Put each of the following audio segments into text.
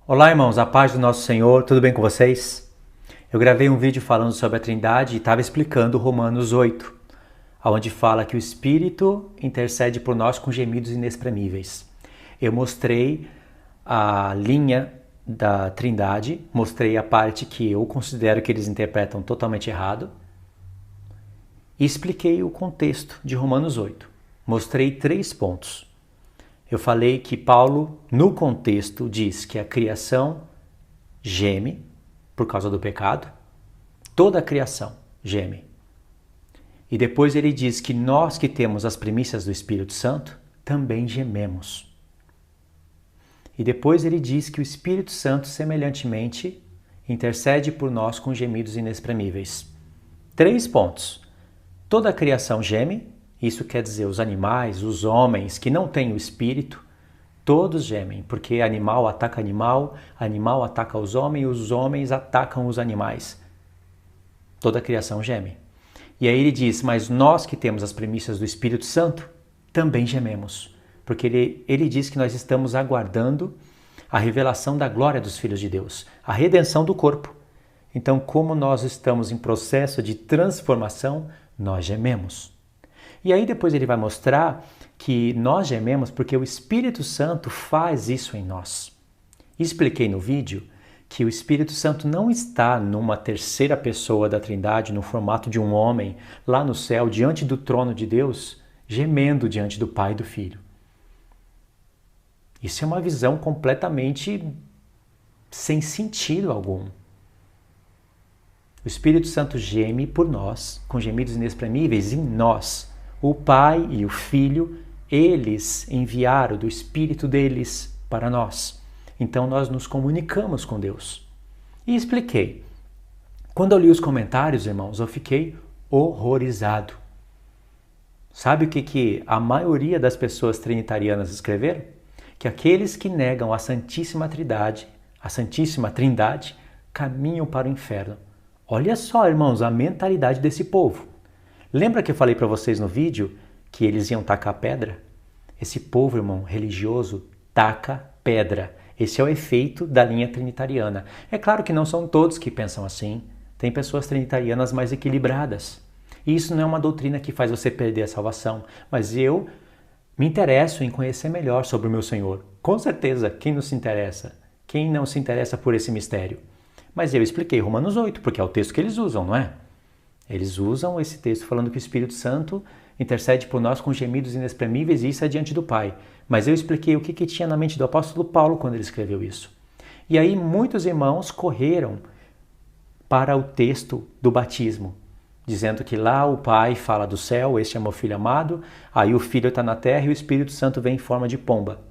Olá, irmãos, a paz do nosso Senhor, tudo bem com vocês? Eu gravei um vídeo falando sobre a Trindade e estava explicando Romanos 8, onde fala que o Espírito intercede por nós com gemidos inexprimíveis. Eu mostrei a linha da Trindade, mostrei a parte que eu considero que eles interpretam totalmente errado e expliquei o contexto de Romanos 8. Mostrei 3 pontos. Eu falei que Paulo, no contexto, diz que a criação geme por causa do pecado. Toda a criação geme. E depois ele diz que nós que temos as primícias do Espírito Santo também gememos. E depois ele diz que o Espírito Santo, semelhantemente, intercede por nós com gemidos inexprimíveis. 3 pontos. Toda a criação geme. Isso quer dizer os animais, os homens que não têm o Espírito, todos gemem, porque animal ataca animal, animal ataca os homens atacam os animais. Toda a criação geme. E aí ele diz, mas nós que temos as primícias do Espírito Santo, também gememos. Porque ele diz que nós estamos aguardando a revelação da glória dos filhos de Deus, a redenção do corpo. Então, como nós estamos em processo de transformação, nós gememos. E aí depois ele vai mostrar que nós gememos porque o Espírito Santo faz isso em nós. Expliquei no vídeo que o Espírito Santo não está numa terceira pessoa da Trindade, no formato de um homem, lá no céu, diante do trono de Deus, gemendo diante do Pai e do Filho. Isso é uma visão completamente sem sentido algum. O Espírito Santo geme por nós, com gemidos inexprimíveis em nós. O Pai e o Filho, eles enviaram do Espírito deles para nós. Então nós nos comunicamos com Deus. E expliquei. Quando eu li os comentários, irmãos, eu fiquei horrorizado. Sabe o que a maioria das pessoas trinitarianas escreveram? Que aqueles que negam a Santíssima Trindade, caminham para o inferno. Olha só, irmãos, a mentalidade desse povo. Lembra que eu falei para vocês no vídeo que eles iam tacar pedra? Esse povo, irmão, religioso, taca pedra. Esse é o efeito da linha trinitariana. É claro que não são todos que pensam assim. Tem pessoas trinitarianas mais equilibradas. E isso não é uma doutrina que faz você perder a salvação. Mas eu me interesso em conhecer melhor sobre o meu Senhor. Com certeza, quem não se interessa? Quem não se interessa por esse mistério? Mas eu expliquei Romanos 8, porque é o texto que eles usam, não é? Eles usam esse texto falando que o Espírito Santo intercede por nós com gemidos inexprimíveis e isso é diante do Pai. Mas eu expliquei o que tinha na mente do apóstolo Paulo quando ele escreveu isso. E aí muitos irmãos correram para o texto do batismo, dizendo que lá o Pai fala do céu, este é meu Filho amado, aí o Filho está na terra e o Espírito Santo vem em forma de pomba.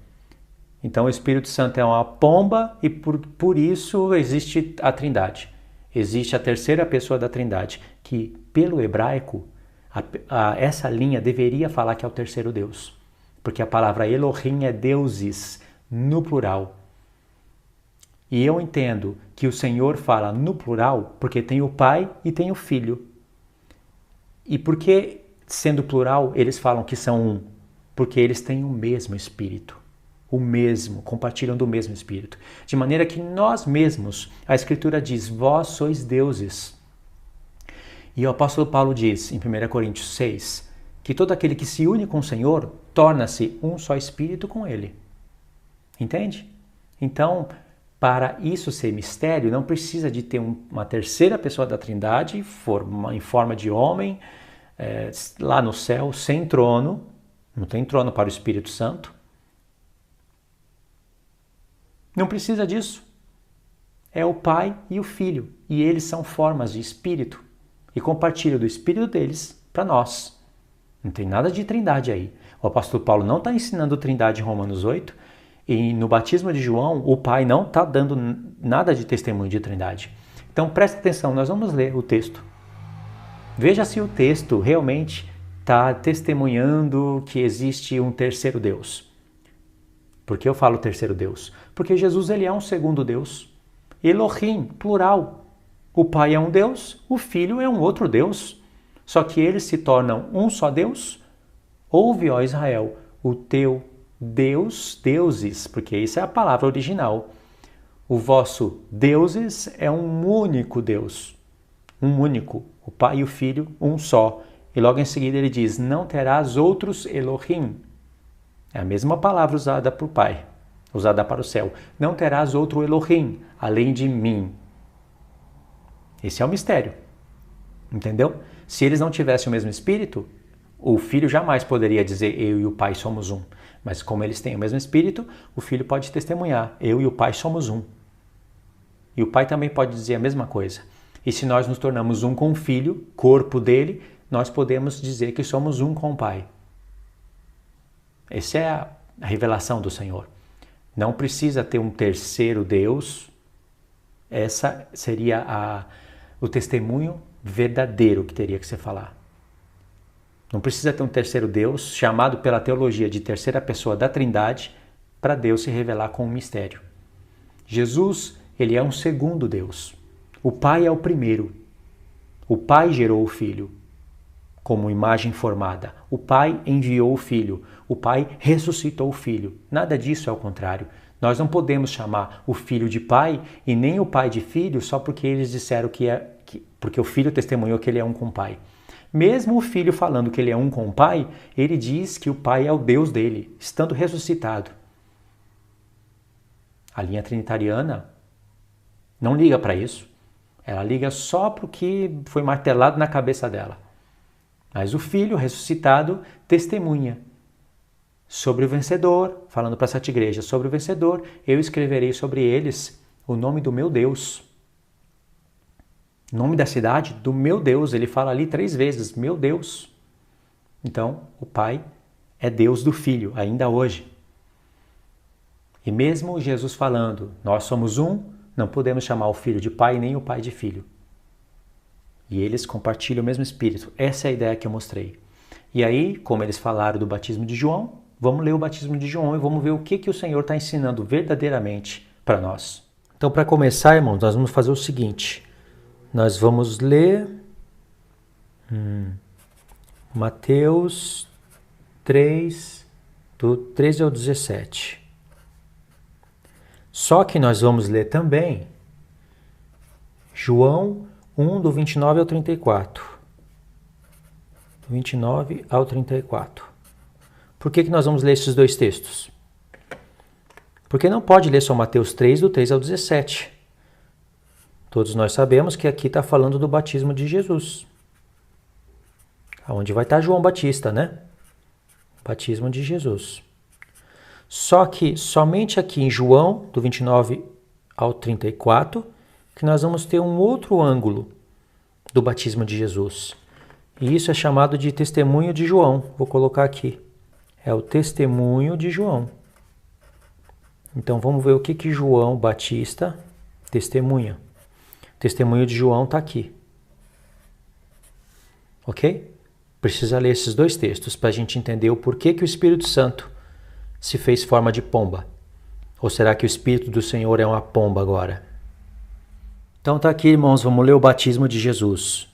Então o Espírito Santo é uma pomba e por isso existe a Trindade. Existe a terceira pessoa da Trindade, que pelo hebraico, essa linha deveria falar que é o terceiro Deus. Porque a palavra Elohim é deuses, no plural. E eu entendo que o Senhor fala no plural porque tem o Pai e tem o Filho. E por que, sendo plural, eles falam que são um? Porque eles têm o mesmo Espírito. O mesmo, compartilham do mesmo Espírito. De maneira que nós mesmos, a Escritura diz, vós sois deuses. E o apóstolo Paulo diz, em 1 Coríntios 6, que todo aquele que se une com o Senhor, torna-se um só Espírito com Ele. Entende? Então, para isso ser mistério, não precisa de ter uma terceira pessoa da Trindade, em forma de homem, lá no céu, sem trono, não tem trono para o Espírito Santo. Não precisa disso. É o Pai e o Filho. E eles são formas de Espírito. E compartilham do Espírito deles para nós. Não tem nada de Trindade aí. O apóstolo Paulo não está ensinando Trindade em Romanos 8. E no batismo de João, o Pai não está dando nada de testemunho de Trindade. Então presta atenção, nós vamos ler o texto. Veja se o texto realmente está testemunhando que existe um terceiro Deus. Por que eu falo terceiro Deus? Porque Jesus ele é um segundo Deus. Elohim, plural. O Pai é um Deus, o Filho é um outro Deus. Só que eles se tornam um só Deus. Ouve, ó Israel, o teu Deus, deuses, porque isso é a palavra original. O vosso deuses é um único Deus. Um único. O Pai e o Filho, um só. E logo em seguida ele diz, não terás outros Elohim. É a mesma palavra usada para o Pai, usada para o céu. Não terás outro Elohim, além de mim. Esse é o mistério. Entendeu? Se eles não tivessem o mesmo espírito, o filho jamais poderia dizer eu e o pai somos um. Mas como eles têm o mesmo espírito, o filho pode testemunhar eu e o pai somos um. E o pai também pode dizer a mesma coisa. E se nós nos tornamos um com o filho, corpo dele, nós podemos dizer que somos um com o pai. Essa é a revelação do Senhor. Não precisa ter um terceiro Deus. Essa seria o testemunho verdadeiro que teria que se falar. Não precisa ter um terceiro Deus, chamado pela teologia de terceira pessoa da Trindade, para Deus se revelar com um mistério. Jesus, ele é um segundo Deus. O Pai é o primeiro. O Pai gerou o Filho como imagem formada. O Pai enviou o Filho. O Pai ressuscitou o Filho. Nada disso é o contrário. Nós não podemos chamar o Filho de Pai e nem o Pai de Filho só porque eles disseram porque o Filho testemunhou que ele é um com o Pai. Mesmo o Filho falando que ele é um com o Pai, ele diz que o Pai é o Deus dele, estando ressuscitado. A linha trinitariana não liga para isso. Ela liga só para o que foi martelado na cabeça dela. Mas o Filho ressuscitado testemunha sobre o vencedor, falando para essa igreja, sobre o vencedor, eu escreverei sobre eles o nome do meu Deus. O nome da cidade, do meu Deus. Ele fala ali 3 vezes, meu Deus. Então, o Pai é Deus do Filho, ainda hoje. E mesmo Jesus falando, nós somos um, não podemos chamar o Filho de Pai nem o Pai de Filho. E eles compartilham o mesmo Espírito. Essa é a ideia que eu mostrei. E aí, como eles falaram do batismo de João, vamos ler o batismo de João e vamos ver o que o Senhor está ensinando verdadeiramente para nós. Então, para começar, irmãos, nós vamos fazer o seguinte. Nós vamos ler Mateus 3, do 13 ao 17. Só que nós vamos ler também João 1, do 29 ao 34. Do 29 ao 34. Por que nós vamos ler esses 2 textos? Porque não pode ler só Mateus 3, do 3 ao 17. Todos nós sabemos que aqui está falando do batismo de Jesus. Onde vai estar João Batista, né? Batismo de Jesus. Só que somente aqui em João, do 29 ao 34, que nós vamos ter um outro ângulo do batismo de Jesus. E isso é chamado de testemunho de João. Vou colocar aqui. É o testemunho de João. Então vamos ver o que João Batista testemunha. O testemunho de João está aqui. Ok? Precisa ler esses 2 textos para a gente entender o porquê que o Espírito Santo se fez forma de pomba. Ou será que o Espírito do Senhor é uma pomba agora? Então tá aqui, irmãos, vamos ler o batismo de Jesus.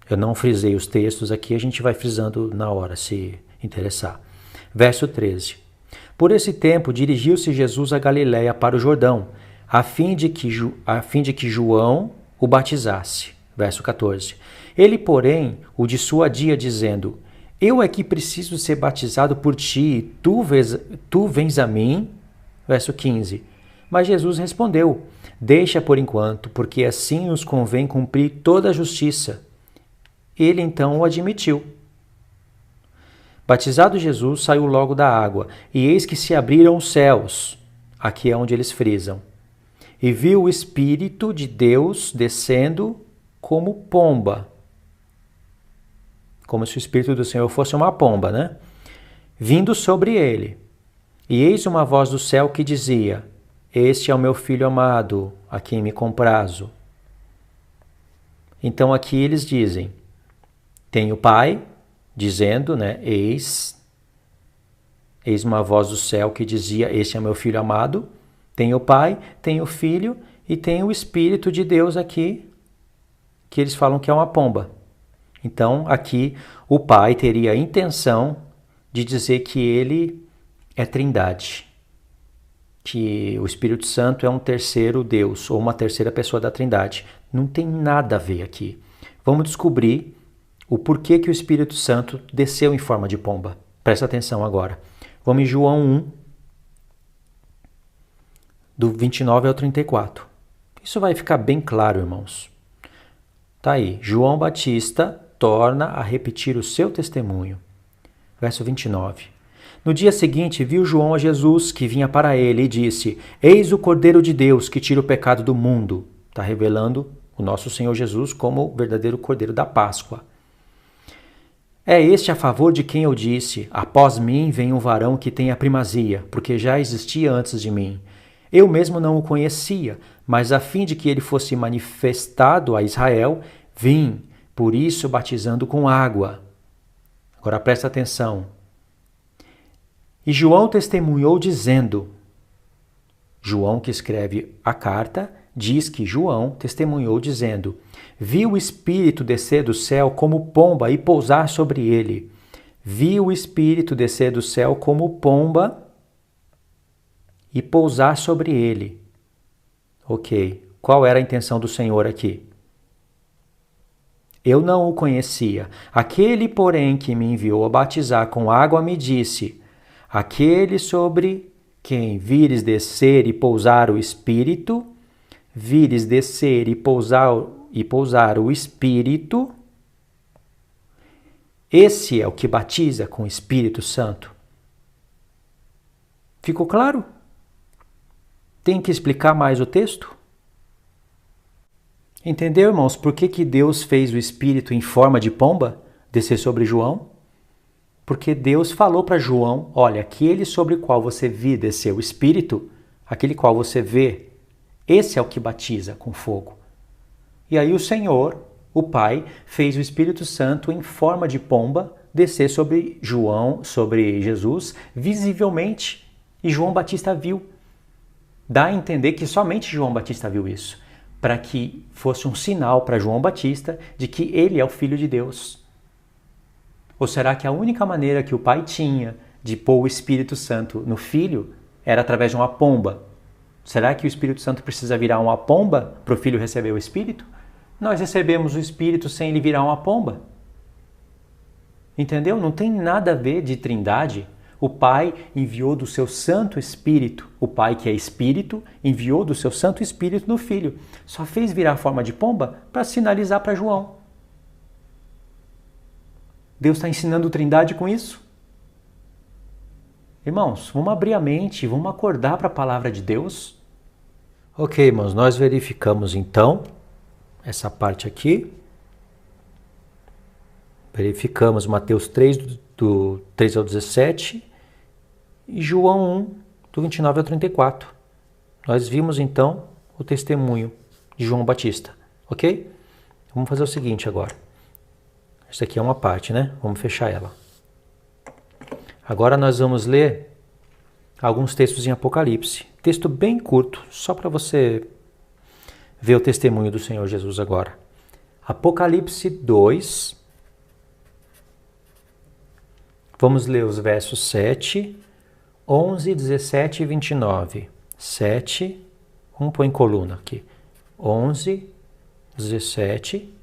Eu não frisei os textos aqui, a gente vai frisando na hora, se interessar. Verso 13. Por esse tempo dirigiu-se Jesus a Galiléia para o Jordão, a fim de que João o batizasse. Verso 14. Ele, porém, o dissuadia, dizendo, eu é que preciso ser batizado por ti, tu vens a mim? Verso 15. Mas Jesus respondeu, deixa por enquanto, porque assim nos convém cumprir toda a justiça. Ele então o admitiu. Batizado Jesus, saiu logo da água, e eis que se abriram os céus, aqui é onde eles frisam, e viu o Espírito de Deus descendo como pomba. Como se o Espírito do Senhor fosse uma pomba, né? Vindo sobre ele. E eis uma voz do céu que dizia, este é o meu Filho amado, a quem me comprazo. Então aqui eles dizem, tem o Pai, dizendo, né, eis uma voz do céu que dizia, este é meu Filho amado. Tem o Pai, tem o Filho e tem o Espírito de Deus aqui, que eles falam que é uma pomba. Então, aqui, o Pai teria a intenção de dizer que ele é Trindade. que o Espírito Santo é um terceiro Deus ou uma terceira pessoa da Trindade. Não tem nada a ver aqui. Vamos descobrir o porquê que o Espírito Santo desceu em forma de pomba. Presta atenção agora. Vamos em João 1, do 29 ao 34. Isso vai ficar bem claro, irmãos. Tá aí. João Batista torna a repetir o seu testemunho. Verso 29. No dia seguinte, viu João a Jesus, que vinha para ele, e disse: Eis o Cordeiro de Deus, que tira o pecado do mundo. Está revelando o nosso Senhor Jesus como o verdadeiro Cordeiro da Páscoa. É este a favor de quem eu disse: após mim vem um varão que tem a primazia, porque já existia antes de mim. Eu mesmo não o conhecia, mas a fim de que ele fosse manifestado a Israel, vim, por isso batizando com água. Agora presta atenção. E João testemunhou dizendo, João que escreve a carta, diz que João testemunhou dizendo, vi o Espírito descer do céu como pomba e pousar sobre ele. Vi o Espírito descer do céu como pomba e pousar sobre ele. Ok, qual era a intenção do Senhor aqui? Eu não o conhecia. Aquele, porém, que me enviou a batizar com água me disse, aquele sobre quem vires descer e pousar o Espírito, vires descer e pousar o Espírito, esse é o que batiza com o Espírito Santo. Ficou claro? Tem que explicar mais o texto? Entendeu, irmãos, por que Deus fez o Espírito em forma de pomba descer sobre João? Porque Deus falou para João, olha, aquele sobre o qual você vê descer o Espírito, aquele qual você vê, esse é o que batiza com fogo. E aí o Senhor, o Pai, fez o Espírito Santo em forma de pomba descer sobre João, sobre Jesus, visivelmente. E João Batista viu. Dá a entender que somente João Batista viu isso, para que fosse um sinal para João Batista de que ele é o Filho de Deus. Ou será que a única maneira que o Pai tinha de pôr o Espírito Santo no Filho era através de uma pomba? Será que o Espírito Santo precisa virar uma pomba para o Filho receber o Espírito? Nós recebemos o Espírito sem ele virar uma pomba. Entendeu? Não tem nada a ver de trindade. O Pai enviou do seu Santo Espírito, o Pai que é Espírito, enviou do seu Santo Espírito no Filho. Só fez virar a forma de pomba para sinalizar para João. Deus está ensinando trindade com isso? Irmãos, vamos abrir a mente, vamos acordar para a palavra de Deus. Ok, irmãos, nós verificamos então essa parte aqui. Verificamos Mateus 3, do 3 ao 17 e João 1, do 29 ao 34. Nós vimos então o testemunho de João Batista, ok? Vamos fazer o seguinte agora. Isso aqui é uma parte, né? Vamos fechar ela. Agora nós vamos ler alguns textos em Apocalipse. Texto bem curto, só para você ver o testemunho do Senhor Jesus agora. Apocalipse 2. Vamos ler os versos 7, 11, 17 e 29. 7, vamos pôr em coluna aqui. 11, 17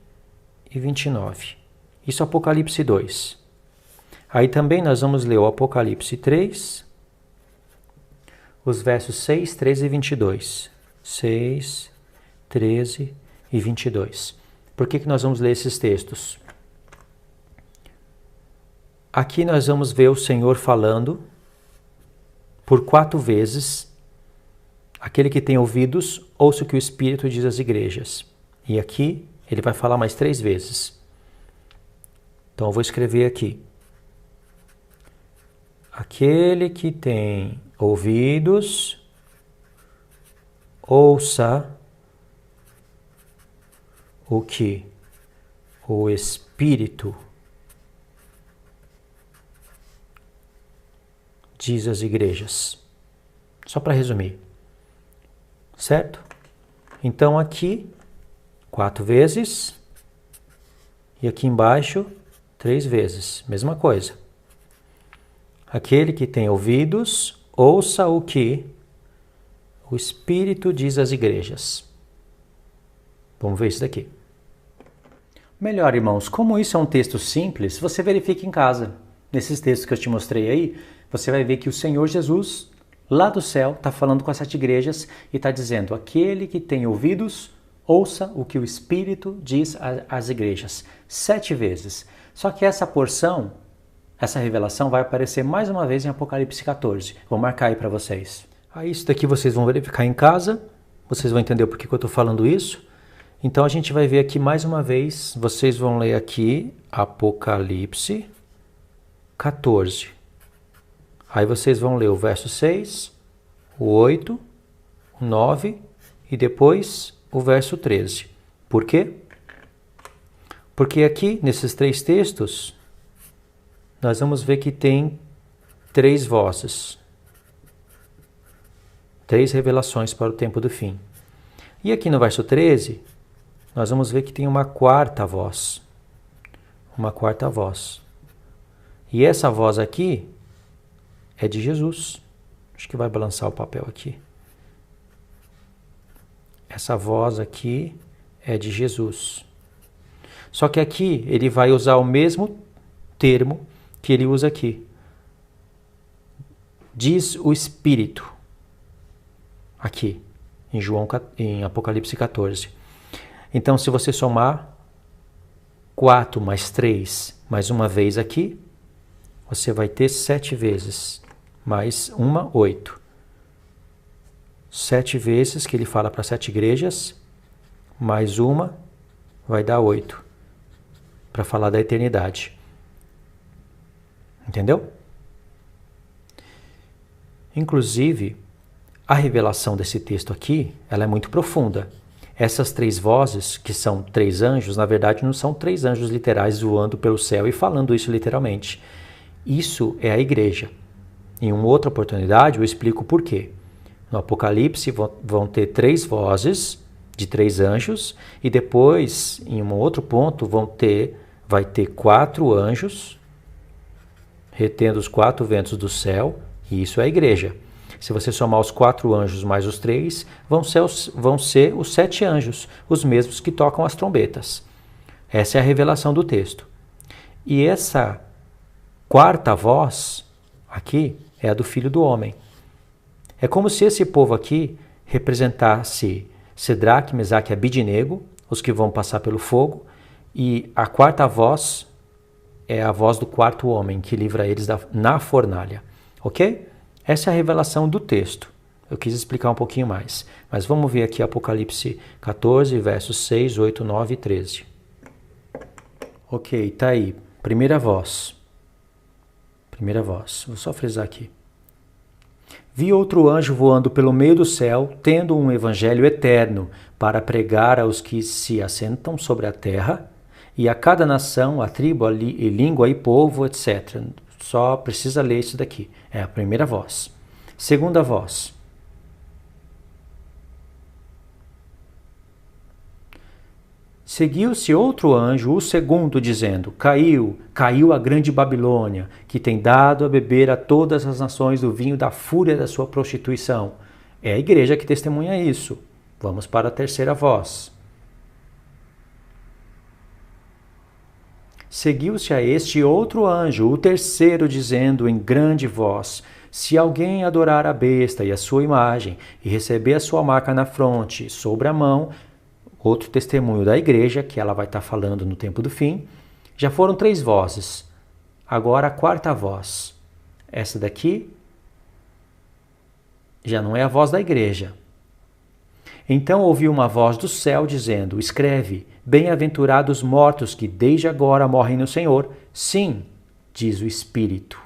e 29. Isso é Apocalipse 2. Aí também nós vamos ler o Apocalipse 3, os versos 6, 13 e 22. 6, 13 e 22. Por que nós vamos ler esses textos? Aqui nós vamos ver o Senhor falando por 4 vezes. Aquele que tem ouvidos, ouça o que o Espírito diz às igrejas. E aqui ele vai falar mais 3 vezes. Então eu vou escrever aqui. Aquele que tem ouvidos, ouça o que o Espírito diz às igrejas. Só para resumir. Certo? Então aqui, 4 vezes. E aqui embaixo, 3 vezes. Mesma coisa. Aquele que tem ouvidos, ouça o que o Espírito diz às igrejas. Vamos ver isso daqui. Melhor, irmãos, como isso é um texto simples, você verifica em casa. Nesses textos que eu te mostrei aí, você vai ver que o Senhor Jesus, lá do céu, está falando com as 7 igrejas e está dizendo: aquele que tem ouvidos, ouça o que o Espírito diz às igrejas. 7 vezes. Só que essa porção, essa revelação vai aparecer mais uma vez em Apocalipse 14. Vou marcar aí para vocês. Aí isso daqui vocês vão verificar em casa. Vocês vão entender por que eu estou falando isso. Então a gente vai ver aqui mais uma vez. Vocês vão ler aqui Apocalipse 14. Aí vocês vão ler o verso 6, o 8, o 9 e depois o verso 13. Por quê? Porque aqui, nesses 3 textos, nós vamos ver que tem 3 vozes. 3 revelações para o tempo do fim. E aqui no verso 13, nós vamos ver que tem uma 4ª voz. Uma 4ª voz. E essa voz aqui é de Jesus. Acho que vai balançar o papel aqui. Essa voz aqui é de Jesus. Só que aqui ele vai usar o mesmo termo que ele usa aqui. Diz o Espírito. Aqui, em Apocalipse 14. Então, se você somar 4 mais 3, mais uma vez aqui, você vai ter 7 vezes. Mais uma, 8. 7 vezes que ele fala para 7 igrejas, mais uma, vai dar 8. Para falar da eternidade. Entendeu? Inclusive, a revelação desse texto aqui, ela é muito profunda. Essas 3 vozes, que são 3 anjos, na verdade não são 3 anjos literais voando pelo céu e falando isso literalmente. Isso é a igreja. Em uma outra oportunidade eu explico por quê. No Apocalipse vão ter 3 vozes de 3 anjos e depois, em um outro ponto, vai ter 4 anjos retendo os 4 ventos do céu, e isso é a igreja. Se você somar os 4 anjos mais os 3, vão ser os 7 anjos, os mesmos que tocam as trombetas. Essa é a revelação do texto. E essa 4ª voz aqui é a do Filho do Homem. É como se esse povo aqui representasse Cedraque, Mesaque e Abidnego, os que vão passar pelo fogo, e a 4ª voz é a voz do 4º homem, que livra eles na fornalha. Ok? Essa é a revelação do texto. Eu quis explicar um pouquinho mais. Mas vamos ver aqui Apocalipse 14, versos 6, 8, 9 e 13. Ok, tá aí. Primeira voz. Primeira voz. Vou só frisar aqui. Vi outro anjo voando pelo meio do céu, tendo um evangelho eterno, para pregar aos que se assentam sobre a terra, e a cada nação, a tribo, e língua e povo, etc. Só precisa ler isso daqui. É a primeira voz. Segunda voz. Seguiu-se outro anjo, o segundo, dizendo: caiu a grande Babilônia, que tem dado a beber a todas as nações do vinho da fúria da sua prostituição. É a igreja que testemunha isso. Vamos para a terceira voz. Seguiu-se a este outro anjo, o terceiro, dizendo em grande voz: se alguém adorar a besta e a sua imagem, e receber a sua marca na fronte, sobre a mão, outro testemunho da igreja, que ela vai estar falando no tempo do fim, já foram 3 vozes. Agora a 4ª voz. Essa daqui já não é a voz da igreja. Então ouvi uma voz do céu dizendo: escreve, bem-aventurados mortos que desde agora morrem no Senhor. Sim, diz o Espírito.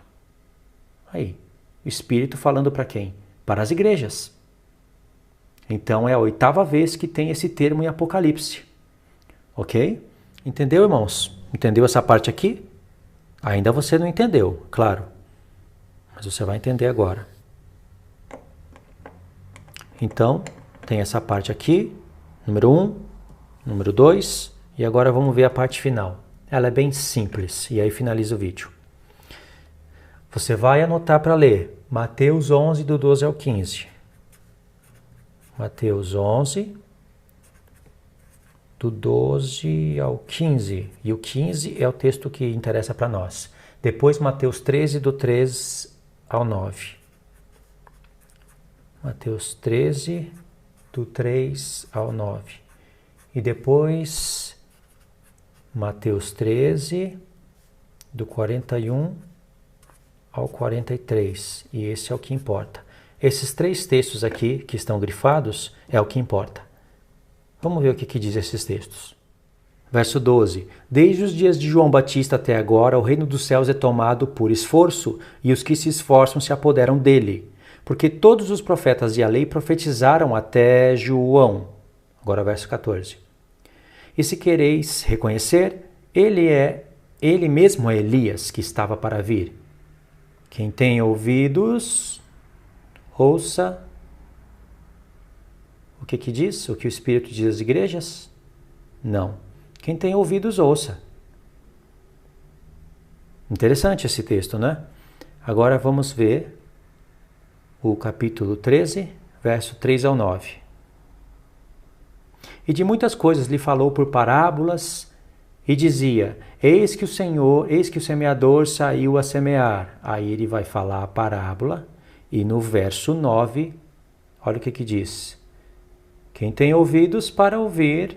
Aí, o Espírito falando para quem? Para as igrejas. Então é a 8ª vez que tem esse termo em Apocalipse. Ok? Entendeu, irmãos? Entendeu essa parte aqui? Ainda você não entendeu, claro. Mas você vai entender agora. Então, tem essa parte aqui, número 1, número 2, e agora vamos ver a parte final. Ela é bem simples, e aí finaliza o vídeo. Você vai anotar para ler Mateus 11, do 12 ao 15. Mateus 11, do 12 ao 15. E o 15 é o texto que interessa para nós. Depois Mateus 13, do 3 ao 9. Mateus 13, do 3 ao 9. E depois Mateus 13, do 41 ao 43. E esse é o que importa. Esses 3 textos aqui, que estão grifados, é o que importa. Vamos ver o que diz esses textos. Verso 12. Desde os dias de João Batista até agora, o reino dos céus é tomado por esforço, e os que se esforçam se apoderam dele. Porque todos os profetas e a lei profetizaram até João. Agora verso 14. E se quereis reconhecer, ele mesmo é Elias que estava para vir. Quem tem ouvidos, ouça. O que diz? O que o Espírito diz às igrejas? Não. Quem tem ouvidos, ouça. Interessante esse texto, né? Agora vamos ver o capítulo 13, verso 3 ao 9. E de muitas coisas lhe falou por parábolas, e dizia, eis que o semeador saiu a semear. Aí ele vai falar a parábola, e no verso 9, olha o que diz. Quem tem ouvidos para ouvir,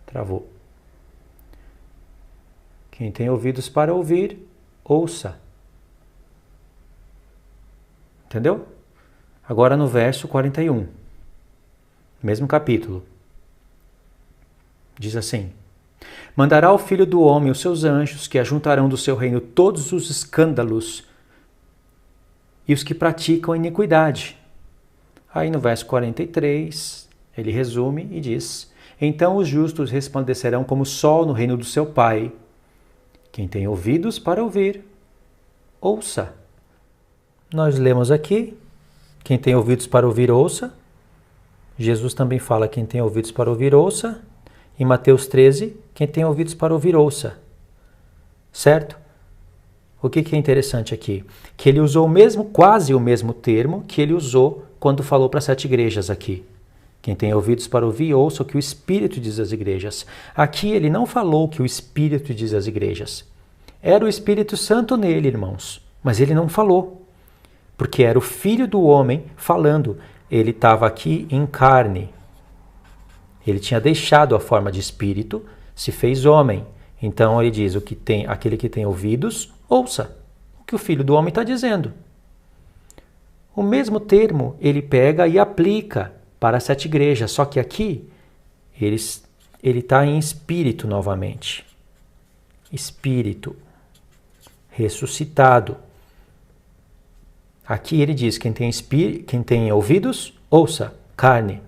travou. Quem tem ouvidos para ouvir, ouça. Entendeu? Agora no verso 41, mesmo capítulo, diz assim, mandará o Filho do Homem os seus anjos, que ajuntarão do seu reino todos os escândalos e os que praticam iniquidade. Aí no verso 43, ele resume e diz, então os justos resplandecerão como o sol no reino do seu Pai. Quem tem ouvidos para ouvir, ouça. Nós lemos aqui, quem tem ouvidos para ouvir, ouça. Jesus também fala, quem tem ouvidos para ouvir, ouça. Em Mateus 13, quem tem ouvidos para ouvir, ouça. Certo? O que é interessante aqui? Que ele usou quase o mesmo termo que ele usou quando falou para 7 igrejas aqui. Quem tem ouvidos para ouvir, ouça o que o Espírito diz às igrejas. Aqui ele não falou o que o Espírito diz às igrejas. Era o Espírito Santo nele, irmãos. Mas ele não falou. Porque era o Filho do Homem falando. Ele estava aqui em carne. Ele tinha deixado a forma de Espírito, se fez homem. Então ele diz, aquele que tem ouvidos, ouça o que o Filho do Homem está dizendo. O mesmo termo ele pega e aplica para as 7 igrejas, só que aqui ele está em espírito novamente. Espírito ressuscitado. Aqui ele diz, quem tem ouvidos, ouça, carne.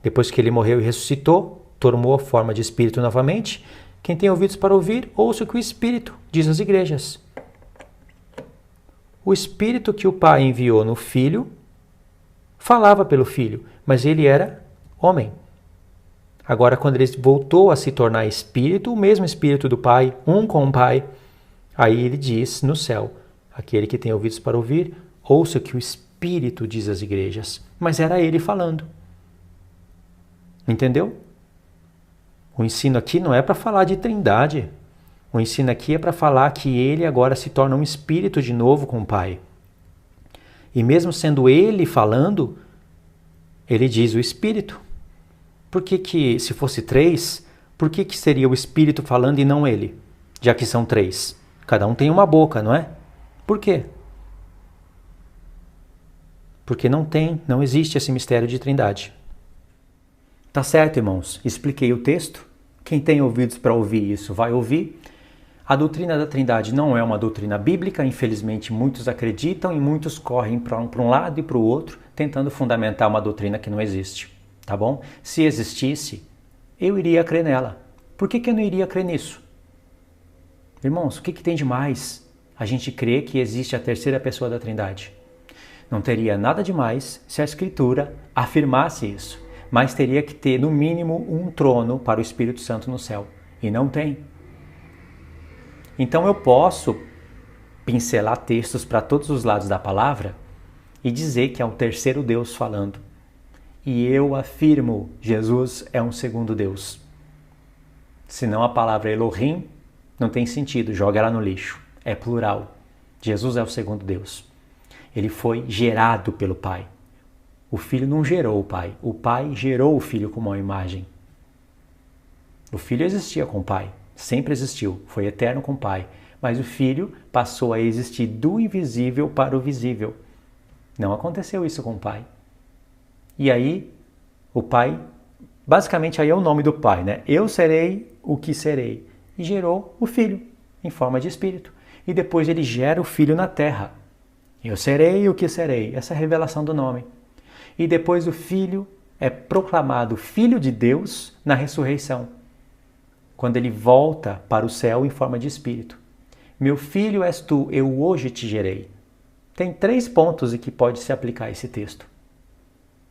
Depois que ele morreu e ressuscitou, tomou a forma de espírito novamente. Quem tem ouvidos para ouvir, ouça o que o Espírito diz às igrejas. O Espírito que o Pai enviou no Filho, falava pelo Filho, mas ele era homem. Agora, quando ele voltou a se tornar Espírito, o mesmo Espírito do Pai, um com o Pai, aí ele diz no céu, aquele que tem ouvidos para ouvir, ouça o que o Espírito diz às igrejas. Mas era ele falando. Entendeu? O ensino aqui não é para falar de trindade. O ensino aqui é para falar que ele agora se torna um espírito de novo com o Pai. E mesmo sendo ele falando, ele diz o Espírito. Por que se fosse 3, por que seria o Espírito falando e não ele? Já que são 3. Cada um tem uma boca, não é? Por quê? Porque não existe esse mistério de trindade. Tá certo, irmãos? Expliquei o texto. Quem tem ouvidos para ouvir isso vai ouvir. A doutrina da Trindade não é uma doutrina bíblica, infelizmente muitos acreditam e muitos correm para um lado e para o outro, tentando fundamentar uma doutrina que não existe, tá bom? Se existisse, eu iria crer nela. Por que eu não iria crer nisso? Irmãos, o que tem de mais a gente crer que existe a terceira pessoa da Trindade? Não teria nada de mais se a Escritura afirmasse isso, mas teria que ter, no mínimo, um trono para o Espírito Santo no céu, e não tem. Então eu posso pincelar textos para todos os lados da palavra e dizer que é um terceiro Deus falando. E eu afirmo, Jesus é um segundo Deus. Senão a palavra Elohim não tem sentido, joga ela no lixo. É plural. Jesus é o segundo Deus. Ele foi gerado pelo Pai. O Filho não gerou o Pai. O Pai gerou o Filho com uma imagem. O Filho existia com o Pai. Sempre existiu. Foi eterno com o Pai. Mas o Filho passou a existir do invisível para o visível. Não aconteceu isso com o Pai. E aí, o Pai, basicamente aí é o nome do Pai, né? Eu serei o que serei. E gerou o Filho, em forma de Espírito. E depois ele gera o Filho na terra. Eu serei o que serei. Essa é a revelação do nome. E depois o Filho é proclamado Filho de Deus na ressurreição. Quando ele volta para o céu em forma de Espírito. Meu filho és tu, eu hoje te gerei. Tem 3 pontos em que pode se aplicar esse texto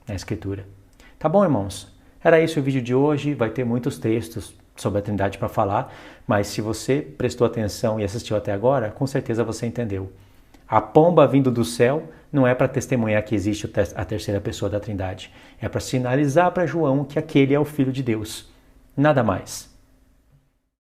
na Escritura. Tá bom, irmãos? Era isso o vídeo de hoje. Vai ter muitos textos sobre a Trindade para falar, mas se você prestou atenção e assistiu até agora, com certeza você entendeu. A pomba vindo do céu não é para testemunhar que existe a terceira pessoa da Trindade. É para sinalizar para João que aquele é o Filho de Deus. Nada mais.